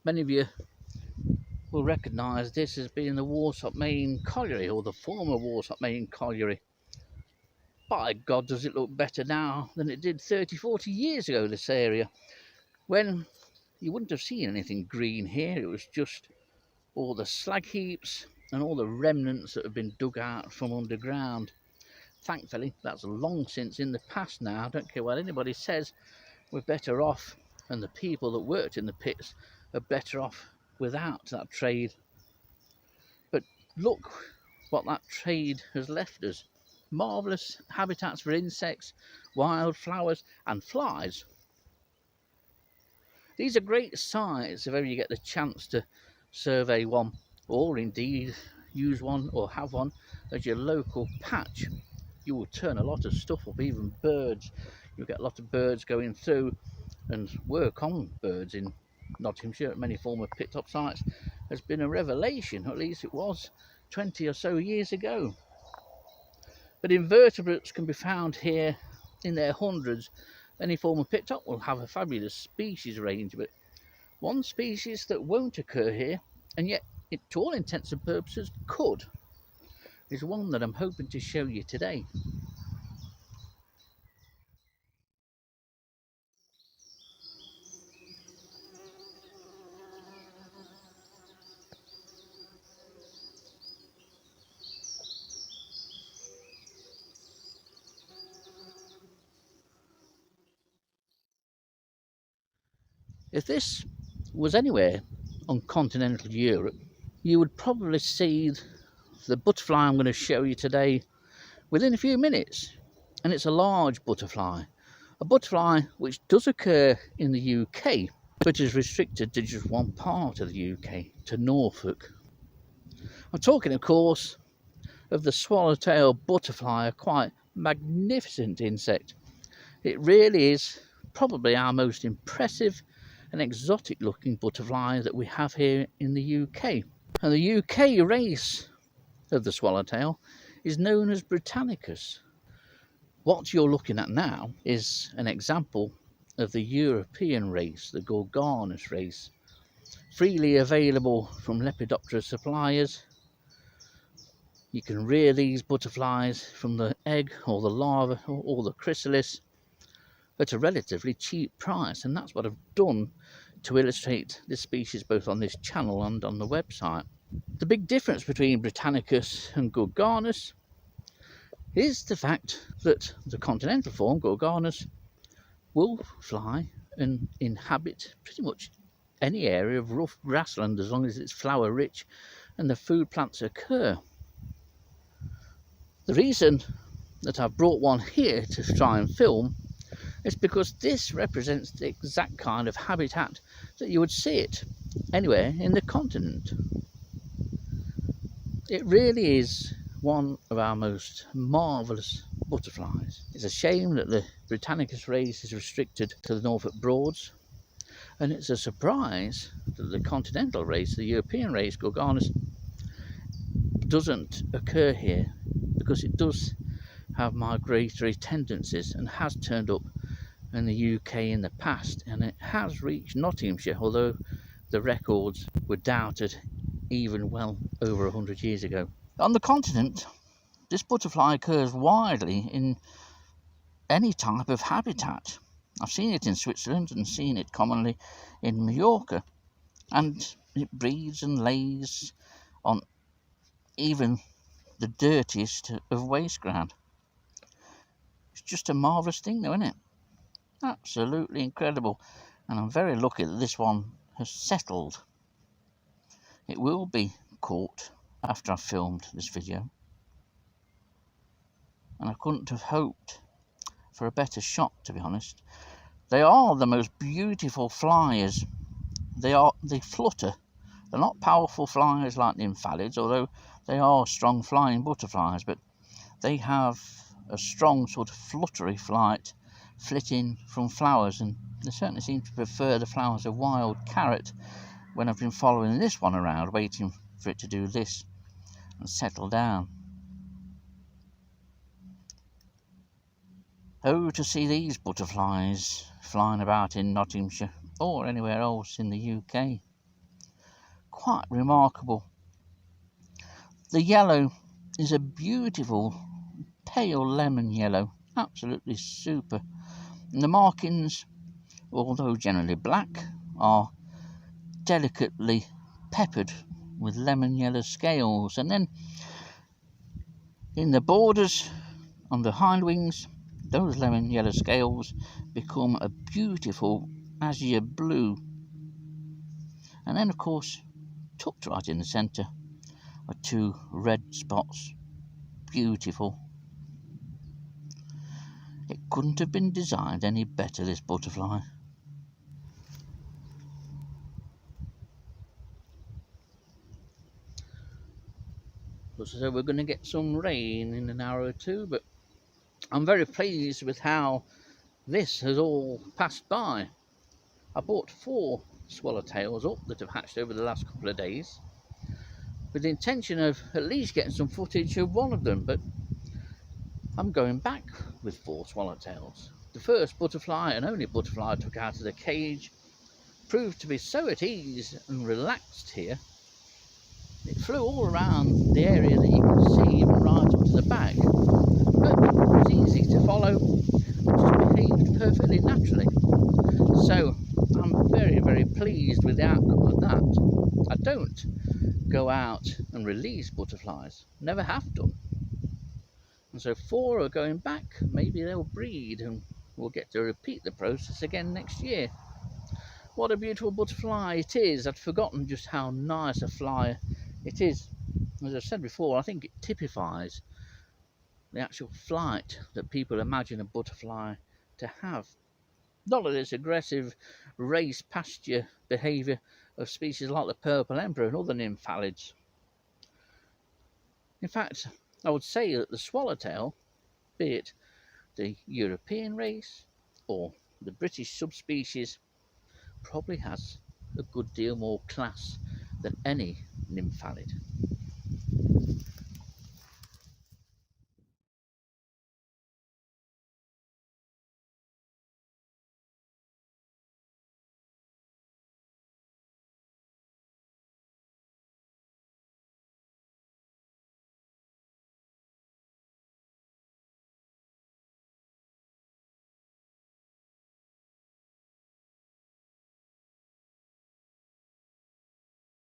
Many of you will recognise this as being the Warsop Main Colliery, or the former Warsop Main Colliery. By God, does it look better now than it did 30-40 years ago, this area, when you wouldn't have seen anything green here. It was just all the slag heaps and all the remnants that have been dug out from underground. Thankfully, that's long since in the past now. I don't care what anybody says, we're better off, and the people that worked in the pits are better off without that trade. But look what that trade has left us. Marvellous habitats for insects, wildflowers and flies. These are great sites if ever you get the chance to survey one, or indeed use one or have one as your local patch. You will turn a lot of stuff up, even birds. You'll get a lot of birds going through, and work on birds in Nottinghamshire at many former pit top sites has been a revelation. At least it was 20 or so years ago. But invertebrates can be found here in their hundreds. Any former pit top will have a fabulous species range, but one species that won't occur here, and yet it, to all intents and purposes could, is one that I'm hoping to show you today. If this was anywhere on continental Europe, you would probably see the butterfly I'm going to show you today within a few minutes. And it's a large butterfly. A butterfly which does occur in the UK, but is restricted to just one part of the UK, to Norfolk. I'm talking, of course, of the swallowtail butterfly, a quite magnificent insect. It really is probably our most impressive and exotic looking butterfly that we have here in the UK. And the UK race of the swallowtail is known as Britannicus. What you're looking at now is an example of the European race, the Gorganus race, freely available from Lepidoptera suppliers. You can rear these butterflies from the egg or the larva or the chrysalis at a relatively cheap price, and that's what I've done to illustrate this species both on this channel and on the website. The big difference between Britannicus and Gorganus is the fact that the continental form, Gorganus, will fly and inhabit pretty much any area of rough grassland as long as it's flower rich and the food plants occur. The reason that I've brought one here to try and film is because this represents the exact kind of habitat that you would see it anywhere in the continent. It really is one of our most marvellous butterflies. It's a shame that the Britannicus race is restricted to the Norfolk Broads, and it's a surprise that the continental race, the European race, Gorganus, doesn't occur here, because it does have migratory tendencies and has turned up in the UK in the past, and it has reached Nottinghamshire, although the records were doubted even well over 100 years ago. On the continent, this butterfly occurs widely in any type of habitat. I've seen it in Switzerland and seen it commonly in Mallorca, and it breeds and lays on even the dirtiest of waste ground. It's just a marvellous thing though, isn't it? Absolutely incredible, and I'm very lucky that this one has settled. It will be caught after I've filmed this video, and I couldn't have hoped for a better shot, to be honest. They are the most beautiful flyers. They flutter. They're not powerful flyers like the nymphalids, although they are strong flying butterflies, but they have a strong sort of fluttery flight, flitting from flowers, and they certainly seem to prefer the flowers of wild carrot when I've been following this one around, waiting for it to do this and settle down. Oh, to see these butterflies flying about in Nottinghamshire or anywhere else in the UK. quite remarkable. The yellow is a beautiful pale lemon yellow, absolutely super. And the markings, although generally black, are delicately peppered with lemon yellow scales. And then in the borders on the hind wings, those lemon yellow scales become a beautiful azure blue. And then of course, tucked right in the centre are two red spots. Beautiful. It couldn't have been designed any better, this butterfly. Looks as though we're going to get some rain in an hour or two, but I'm very pleased with how this has all passed by. I bought 4 swallowtails up that have hatched over the last couple of days, with the intention of at least getting some footage of one of them, but I'm going back with 4 swallowtails. The first butterfly and only butterfly I took out of the cage proved to be so at ease and relaxed here. It flew all around the area that you can see, even right up to the back, but it was easy to follow and just behaved perfectly naturally. So I'm very, very pleased with the outcome of that. I don't go out and release butterflies, never have done. And so 4 are going back. Maybe they'll breed and we'll get to repeat the process again next year. What a beautiful butterfly it is. I'd forgotten just how nice a fly it is. As I've said before, I think it typifies the actual flight that people imagine a butterfly to have. Not of this aggressive race pasture behaviour of species like the purple emperor and other nymphalids. In fact, I would say that the swallowtail, be it the European race or the British subspecies, probably has a good deal more class than any nymphalid.